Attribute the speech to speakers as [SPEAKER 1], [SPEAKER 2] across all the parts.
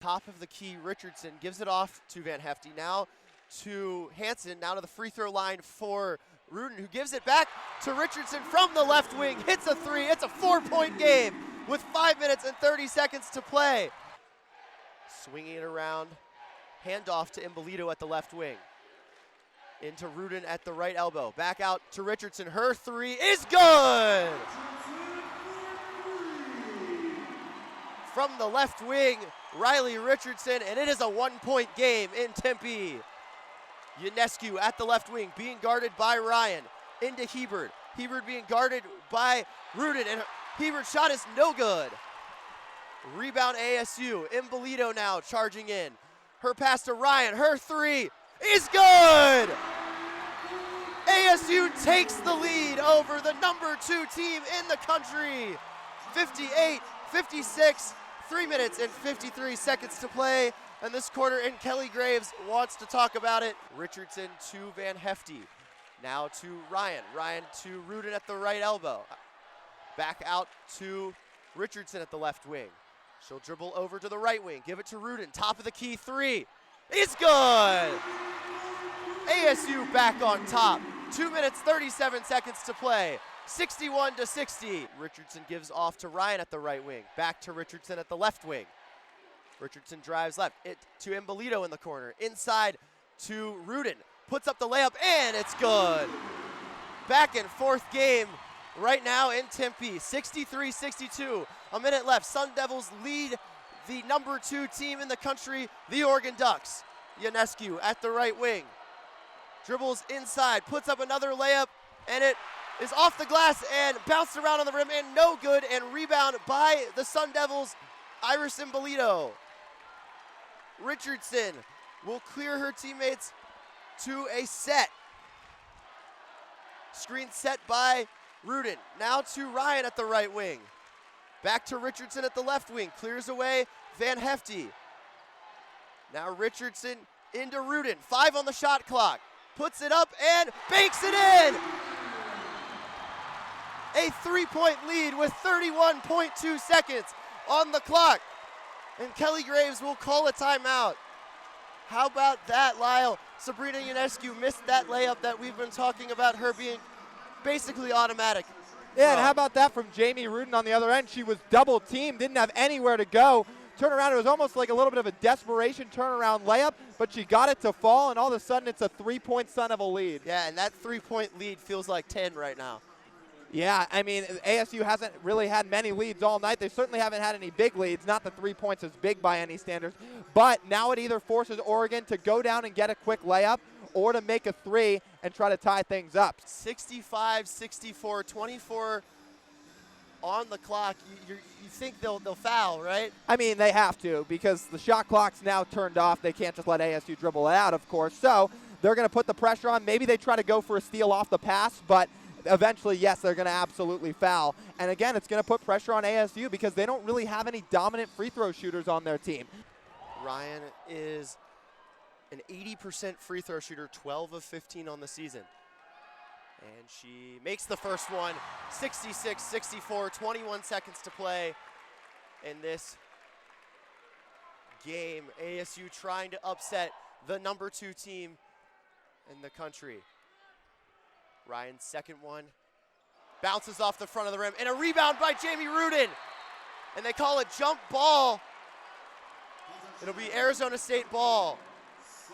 [SPEAKER 1] Top of the key, Richardson gives it off to Van Hefty. Now to Hansen, now to the free throw line for Rudin, who gives it back to Richardson from the left wing, hits a three. It's a 4-point game with 5 minutes and 30 seconds to play. Swinging it around, handoff to Imbolito at the left wing. Into Rudin at the right elbow. Back out to Richardson. Her three is good! From the left wing, Riley Richardson, and it is a 1-point game in Tempe. Ionescu at the left wing, being guarded by Ryan. Into Hebert. Hebert being guarded by Rudin, and Hebert's shot is no good. Rebound ASU. Imbolito now charging in. Her pass to Ryan. Her three is good! ASU takes the lead over the number 2 team in the country. 58-56, 3 minutes and 53 seconds to play in this quarter, and Kelly Graves wants to talk about it. Richardson to Van Hefty. Now to Ryan. Ryan to Rudin at the right elbow. Back out to Richardson at the left wing. She'll dribble over to the right wing. Give it to Rudin. Top of the key three. It's good! ASU back on top. 2 minutes, 37 seconds to play. 61-60. Richardson gives off to Ryan at the right wing. Back to Richardson at the left wing. Richardson drives left. It to Imbolito in the corner. Inside to Rudin. Puts up the layup, and it's good. Back and forth game right now in Tempe. 63-62. A minute left. Sun Devils lead the number 2 team in the country, the Oregon Ducks. Ionescu at the right wing. Dribbles inside, puts up another layup, and it is off the glass and bounced around on the rim and no good, and rebound by the Sun Devils, Iris Imbolito. Richardson will clear her teammates to a set. Screen set by Rudin. Now to Ryan at the right wing. Back to Richardson at the left wing. Clears away Van Hefty. Now Richardson into Rudin. 5 on the shot clock. Puts it up and banks it in! A 3-point lead with 31.2 seconds on the clock. And Kelly Graves will call a timeout. How about that, Lyle? Sabrina Ionescu missed that layup that we've been talking about, her being basically automatic.
[SPEAKER 2] Yeah, and how about that from Jamie Rudin on the other end? She was double teamed, didn't have anywhere to go. Turn around, it was almost like a little bit of a desperation turnaround layup, but she got it to fall, and all of a sudden it's a 3-point Sun Devil lead.
[SPEAKER 1] Yeah, and that 3-point lead feels like 10 right now.
[SPEAKER 2] Yeah, I mean, ASU hasn't really had many leads all night. They certainly haven't had any big leads. Not that 3 points is big by any standards, but now it either forces Oregon to go down and get a quick layup or to make a three and try to tie things up.
[SPEAKER 1] 65-64, 24 on the clock. You think they'll foul, right?
[SPEAKER 2] I mean, they have to, because the shot clock's now turned off. They can't just let ASU dribble it out, of course. So they're going to put the pressure on. Maybe they try to go for a steal off the pass, but eventually, yes, they're going to absolutely foul. And again, it's going to put pressure on ASU because they don't really have any dominant free throw shooters on their team.
[SPEAKER 1] Ryan is an 80% free throw shooter, 12 of 15 on the season. And she makes the first one, 66-64, 21 seconds to play in this game. ASU trying to upset the number 2 team in the country. Ryan's second one bounces off the front of the rim, and a rebound by Jamie Rudin. And they call it jump ball. It'll be Arizona State ball.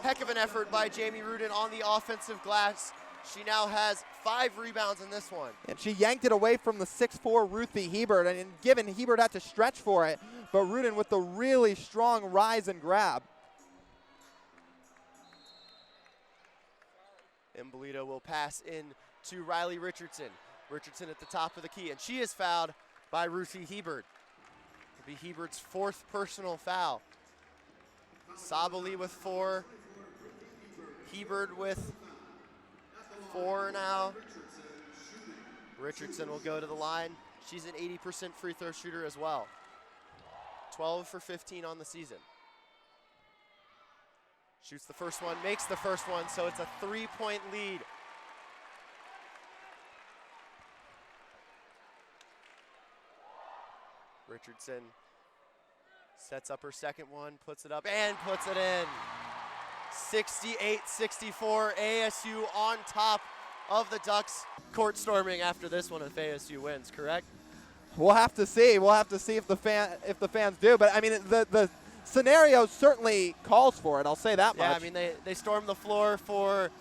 [SPEAKER 1] Heck of an effort by Jamie Rudin on the offensive glass. She now has 5 rebounds in this one.
[SPEAKER 2] And she yanked it away from the 6'4" Ruthie Hebert, and given Hebert had to stretch for it, but Rudin with the really strong rise and grab.
[SPEAKER 1] Imbolito will pass in to Riley Richardson. Richardson at the top of the key, and she is fouled by Ruthie Hebert. It'll be Hebert's 4th personal foul. Sabali with 4. Hebert with 4 now. Richardson will go to the line. She's an 80% free throw shooter as well. 12 for 15 on the season. Shoots the first one, makes the first one, so it's a 3-point lead. Richardson Sets up her second one, puts it up, and puts it in. 68-64, ASU on top of the Ducks. Court storming after this one if ASU wins, correct?
[SPEAKER 2] We'll have to see. We'll have to see if the fans do. But I mean, the scenario certainly calls for it. I'll say that much.
[SPEAKER 1] Yeah, I mean they stormed the floor for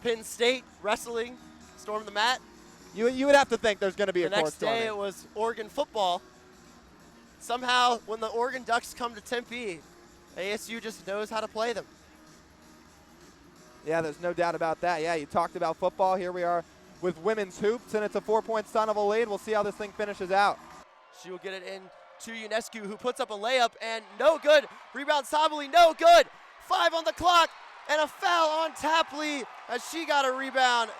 [SPEAKER 1] Penn State wrestling, stormed the mat.
[SPEAKER 2] You would have to think there's going to be a court storming.
[SPEAKER 1] The next day it was Oregon football. Somehow, when the Oregon Ducks come to Tempe, ASU just knows how to play them.
[SPEAKER 2] Yeah, there's no doubt about that. Yeah, you talked about football. Here we are with women's hoops, and it's a 4-point son of a lead. We'll see how this thing finishes out.
[SPEAKER 1] She will get it in to Ionescu, who puts up a layup, and no good. Rebound Sabali, no good. 5 on the clock, and a foul on Tapley as she got a rebound.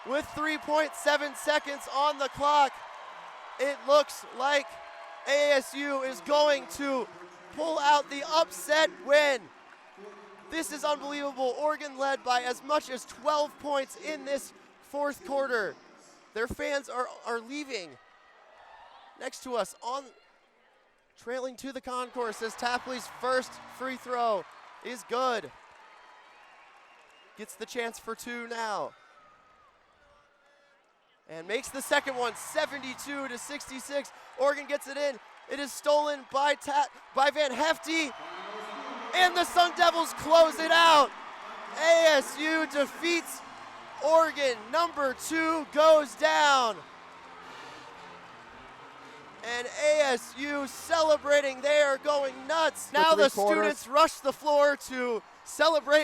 [SPEAKER 1] With 3.7 seconds on the clock, it looks like ASU is going to pull out the upset win. This is unbelievable. Oregon led by as much as 12 points in this fourth quarter. Their fans are leaving next to us, trailing to the concourse as Tapley's first free throw is good. Gets the chance for 2 now. And makes the second one, 72-66. Oregon gets it in. It is stolen by Van Hefty. And the Sun Devils close it out. ASU defeats Oregon. Number 2 goes down. And ASU celebrating. They are going nuts. Now the students rush the floor to celebrate.